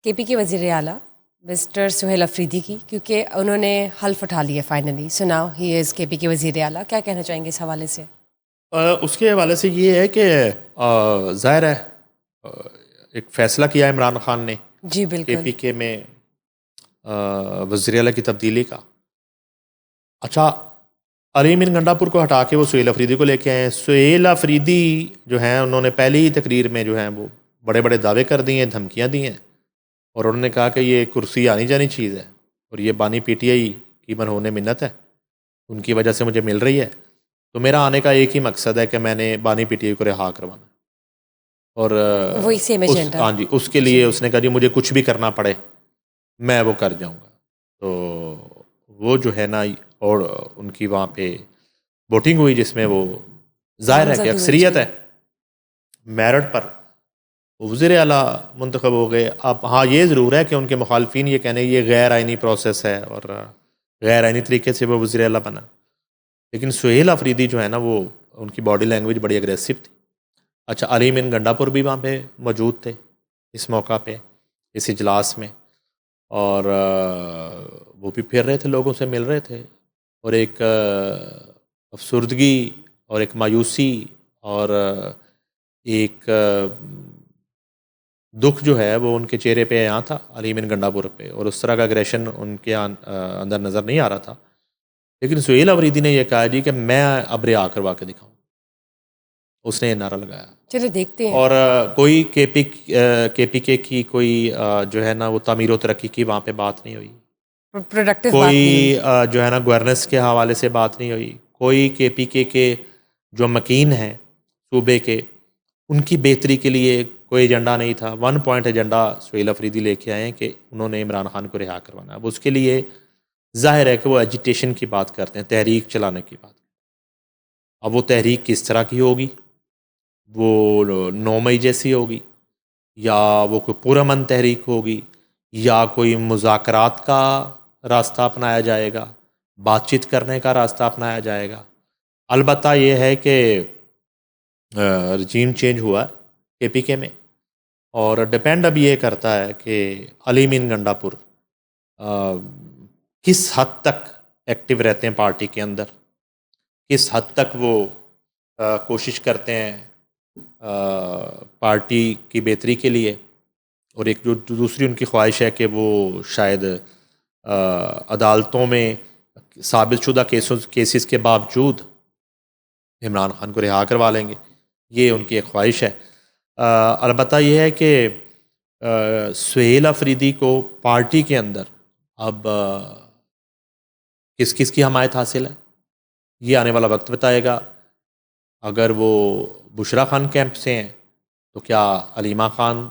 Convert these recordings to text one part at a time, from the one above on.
کے پی کے وزیر اعلیٰ مسٹر سہیل افریدی کی، کیونکہ انہوں نے حلف اٹھا لیا فائنلی، سو ناؤ ہی از کے پی کے وزیر اعلیٰ. کیا کہنا چاہیں گے اس حوالے سے؟ اس کے حوالے سے یہ ہے کہ ظاہر ہے ایک فیصلہ کیا عمران خان نے جی کے بالکل. پی کے میں وزیر اعلیٰ کی تبدیلی کا. اچھا، علیم گنڈا پور کو ہٹا کے وہ سہیل افریدی کو لے کے آئے ہیں. سہیل افریدی جو ہیں انہوں نے پہلی ہی تقریر میں جو ہیں وہ بڑے بڑے دعوے کر دیے ہیں، دھمکیاں دی ہیں، اور انہوں نے کہا کہ یہ کرسی آنی جانی چیز ہے اور یہ بانی پی ٹی آئی کی مرہون منت ہے، ان کی وجہ سے مجھے مل رہی ہے، تو میرا آنے کا ایک ہی مقصد ہے کہ میں نے بانی پی ٹی آئی کو رہا کروانا. اور وہی سیم ایجنڈا. ہاں جی، اس کے لیے اس نے کہا جی مجھے کچھ بھی کرنا پڑے میں وہ کر جاؤں گا. تو وہ جو ہے نا، اور ان کی وہاں پہ ووٹنگ ہوئی جس میں وہ ظاہر ہے کہ اکثریت ہے میرٹ پر وزیر اعلیٰ منتخب ہو گئے. اب ہاں یہ ضرور ہے کہ ان کے مخالفین یہ کہنے یہ غیر آئینی پروسیس ہے اور غیر آئینی طریقے سے وہ وزیر اعلیٰ بنا. لیکن سہیل افریدی جو ہے نا وہ ان کی باڈی لینگویج بڑی اگریسو تھی. اچھا، علیم گنڈا پور بھی وہاں پہ موجود تھے اس موقع پہ، اس اجلاس میں، اور وہ بھی پھر رہے تھے، لوگوں سے مل رہے تھے، اور ایک افسردگی اور ایک مایوسی اور ایک دکھ جو ہے وہ ان کے چہرے پہ یہاں تھا علیم گنڈا پور پہ، اور اس طرح کا اگریشن ان کے اندر نظر نہیں آ رہا تھا. لیکن سہیل افریدی نے یہ کہا جی کہ میں اب رہا کروا کے دکھاؤں، اس نے یہ نعرہ لگایا. چلے دیکھتے ہیں. اور کوئی کے پی کے کی کوئی جو ہے نا وہ تعمیر و ترقی کی وہاں پہ بات نہیں ہوئی، پروڈکٹیو بات کوئی نہیں ہوئی. جو ہے نا گورننس کے حوالے سے بات نہیں ہوئی، کوئی کے پی کے جو مکین ہیں صوبے کے ان کی بہتری کے لیے کوئی ایجنڈا نہیں تھا. 1 پوائنٹ ایجنڈا سہیل افریدی لے کے آئے ہیں کہ انہوں نے عمران خان کو رہا کروانا. اب اس کے لیے ظاہر ہے کہ وہ ایجیٹیشن کی بات کرتے ہیں، تحریک چلانے کی بات. اب وہ تحریک کس طرح کی ہوگی؟ وہ 9 مئی جیسی ہوگی، یا وہ کوئی پرامن تحریک ہوگی، یا کوئی مذاکرات کا راستہ اپنایا جائے گا، بات چیت کرنے کا راستہ اپنایا جائے گا. البتہ یہ ہے کہ رجیم چینج ہوا کے پی کے میں، اور ڈپینڈ اب یہ کرتا ہے کہ علیم گنڈا پور کس حد تک ایکٹیو رہتے ہیں پارٹی کے اندر، کس حد تک وہ کوشش کرتے ہیں پارٹی کی بہتری کے لیے. اور ایک جو دوسری ان کی خواہش ہے کہ وہ شاید عدالتوں میں ثابت شدہ کیسز کے باوجود عمران خان کو رہا کروا لیں گے، یہ ان کی ایک خواہش ہے. البتہ یہ ہے کہ سہیل افریدی کو پارٹی کے اندر اب کس کس کی حمایت حاصل ہے یہ آنے والا وقت بتائے گا. اگر وہ بشرا خان کیمپ سے ہیں تو کیا علیمہ خان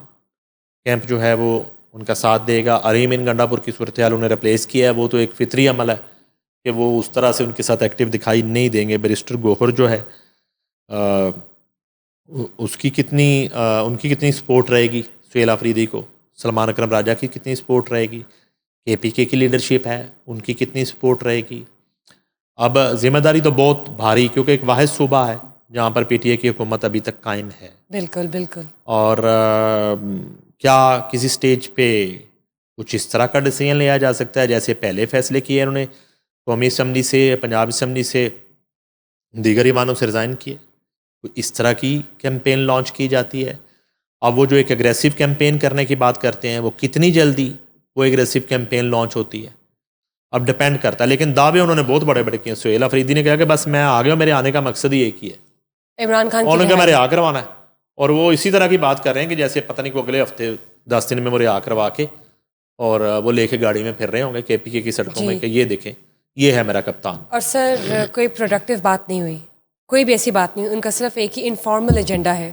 کیمپ جو ہے وہ ان کا ساتھ دے گا؟ علیم گنڈا پور کی صورتحال انہیں ریپلیس کیا ہے، وہ تو ایک فطری عمل ہے کہ وہ اس طرح سے ان کے ساتھ ایکٹیو دکھائی نہیں دیں گے. بیرسٹر گوہر جو ہے ان کی کتنی سپورٹ رہے گی سہیل افریدی کو؟ سلمان اکرم راجہ کی کتنی سپورٹ رہے گی؟ کے پی کے کی لیڈرشپ ہے، ان کی کتنی سپورٹ رہے گی؟ اب ذمہ داری تو بہت بھاری، کیونکہ ایک واحد صوبہ ہے جہاں پر پی ٹی اے کی حکومت ابھی تک قائم ہے. بالکل بالکل. اور کیا کسی سٹیج پہ کچھ اس طرح کا ڈیسیژن لیا جا سکتا ہے جیسے پہلے فیصلے کیے انہوں نے قومی اسمبلی سے، پنجاب اسمبلی سے، دیگر ایوانوں سے ریزائن کیے؟ اس طرح کی کیمپین لانچ کی جاتی ہے. اب وہ جو ایک اگریسو کیمپین کرنے کی بات کرتے ہیں، وہ کتنی جلدی وہ اگریسو کیمپین لانچ ہوتی ہے اب ڈپینڈ کرتا ہے. لیکن دعوے انہوں نے بہت بڑے بڑے کیے. سہیل افریدی نے کہا کہ بس میں آ گیا، میرے آنے کا مقصد ہی ایک ہی ہے، عمران خان انہوں نے کہا میں رہا کروانا ہے. اور وہ اسی طرح کی بات کر رہے ہیں کہ جیسے پتہ نہیں کو اگلے ہفتے 10 دن میں وہ رہا کروا کے اور وہ لے کے گاڑی میں پھر رہے ہوں گے کے پی کے کی سڑکوں میں کہ یہ دیکھیں یہ ہے میرا کپتان. اور سر کوئی پروڈکٹیو بات نہیں ہوئی، کوئی بھی ایسی بات نہیں ہوئی. ان کا صرف ایک ہی انفارمل ایجنڈا ہے،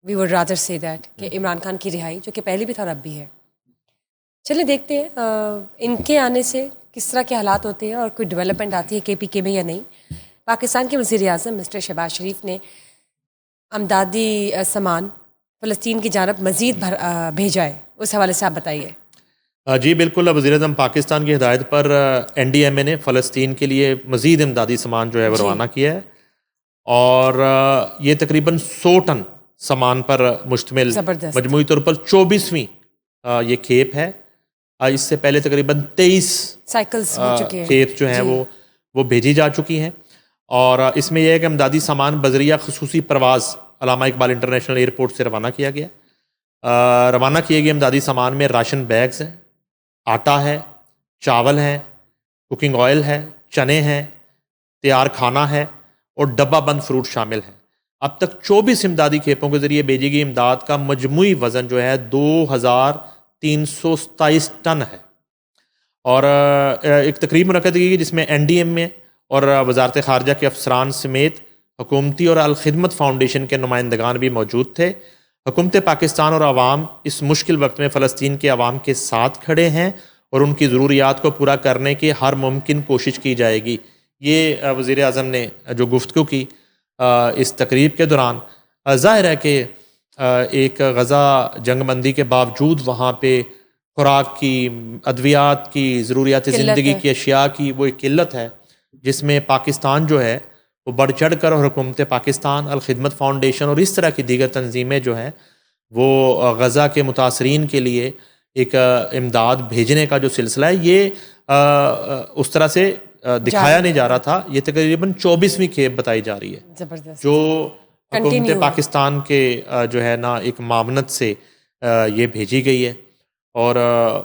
وی وڈ رادر سے دیٹ، کہ عمران خان کی رہائی، جو کہ پہلے بھی تھا اور اب بھی ہے. چلیں دیکھتے ہیں ان کے آنے سے کس طرح کے حالات ہوتے ہیں اور کوئی ڈیولپمنٹ آتی ہے کے پی کے میں یا نہیں. پاکستان کے وزیر اعظم مسٹر شہباز شریف نے امدادی سامان فلسطین کی جانب مزید بھیجا ہے، اس حوالے سے آپ بتائیے. جی بالکل، وزیر اعظم پاکستان کی ہدایت پر این ڈی ایم اے نے فلسطین کے لیے مزید امدادی سامان جو ہے وہ روانہ کیا ہے، اور یہ تقریباً 100 ٹن سامان پر مشتمل مجموعی طور پر 24ویں یہ کھیپ ہے. اس سے پہلے تقریباً 23 سائیکلز ہو چکے ہیں کھیپ جو ہیں وہ بھیجی جا چکی ہیں. اور اس میں یہ ہے کہ امدادی سامان بذریعہ خصوصی پرواز علامہ اقبال انٹرنیشنل ایئرپورٹ سے روانہ کیا گیا. روانہ کیے گئے امدادی سامان میں راشن بیگز ہیں, آٹا ہے, چاول ہیں, کوکنگ آئل ہے, چنے ہیں, تیار کھانا ہے اور ڈبہ بند فروٹ شامل ہیں. اب تک 24 امدادی کھیپوں کے ذریعے بھیجی گئی امداد کا مجموعی وزن جو ہے 2327 ٹن ہے. اور ایک تقریب منعقد کی گئی جس میں این ڈی ایم میں اور وزارت خارجہ کے افسران سمیت حکومتی اور الخدمت فاؤنڈیشن کے نمائندگان بھی موجود تھے. حکومت پاکستان اور عوام اس مشکل وقت میں فلسطین کے عوام کے ساتھ کھڑے ہیں اور ان کی ضروریات کو پورا کرنے کی ہر ممکن کوشش کی جائے گی. یہ وزیر اعظم نے جو گفتگو کی اس تقریب کے دوران, ظاہر ہے کہ ایک غزہ جنگ بندی کے باوجود وہاں پہ خوراک کی, ادویات کی, ضروریات زندگی کی اشیاء کی وہ ایک قلت ہے, جس میں پاکستان جو ہے وہ بڑھ چڑھ کر, اور حکومت پاکستان, الخدمت فاؤنڈیشن اور اس طرح کی دیگر تنظیمیں جو ہیں وہ غزہ کے متاثرین کے لیے ایک امداد بھیجنے کا جو سلسلہ ہے یہ اس طرح سے دکھایا نہیں جا رہا تھا. یہ تقریباً 24ویں کھیپ بتائی جا رہی ہے جو حکومت پاکستان کے جو ہے نا ایک معاونت سے یہ بھیجی گئی ہے. اور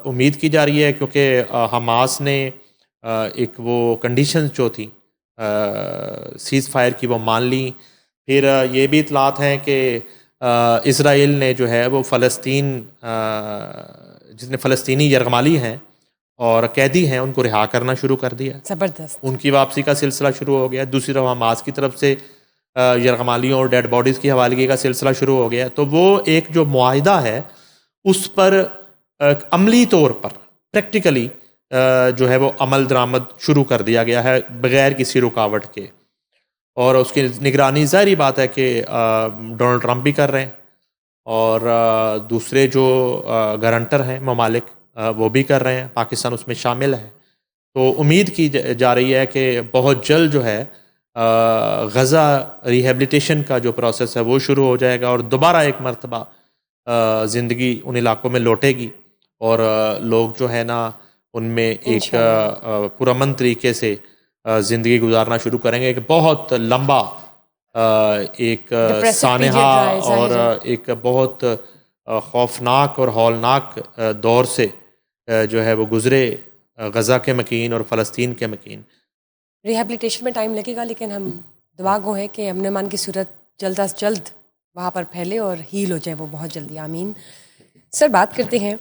امید کی جا رہی ہے کیونکہ حماس نے ایک وہ کنڈیشنز جو تھیں سیز فائر کی وہ مان لی. پھر یہ بھی اطلاعات ہیں کہ اسرائیل نے جو ہے وہ فلسطین جس نے فلسطینی یرغمالی ہیں اور قیدی ہیں ان کو رہا کرنا شروع کر دیا. زبردست. ان کی واپسی کا سلسلہ شروع ہو گیا. دوسری طرف حماس کی طرف سے یرغمالیوں اور ڈیڈ باڈیز کی حوالگی کا سلسلہ شروع ہو گیا. تو وہ ایک جو معاہدہ ہے اس پر عملی طور پر پریکٹیکلی جو ہے وہ عمل درآمد شروع کر دیا گیا ہے بغیر کسی رکاوٹ کے. اور اس کی نگرانی ظاہری بات ہے کہ ڈونلڈ ٹرمپ بھی کر رہے ہیں اور دوسرے جو گارنٹر ہیں ممالک وہ بھی کر رہے ہیں, پاکستان اس میں شامل ہے. تو امید کی جا رہی ہے کہ بہت جلد جو ہے غزہ ریہیبلیٹیشن کا جو پروسیس ہے وہ شروع ہو جائے گا اور دوبارہ ایک مرتبہ زندگی ان علاقوں میں لوٹے گی اور لوگ جو ہے نا ان میں ایک پرامن طریقے سے زندگی گزارنا شروع کریں گے. ایک بہت لمبا ایک سانحہ اور ایک بہت خوفناک اور ہولناک دور سے جو ہے وہ گزرے غزہ کے مکین اور فلسطین کے مکین. ریہیبلیٹیشن میں ٹائم لگے گا لیکن ہم دعا گو ہے کہ امن و امان کی صورت جلد از جلد وہاں پر پھیلے اور ہیل ہو جائے وہ بہت جلدی. آمین. سر بات کرتے ہیں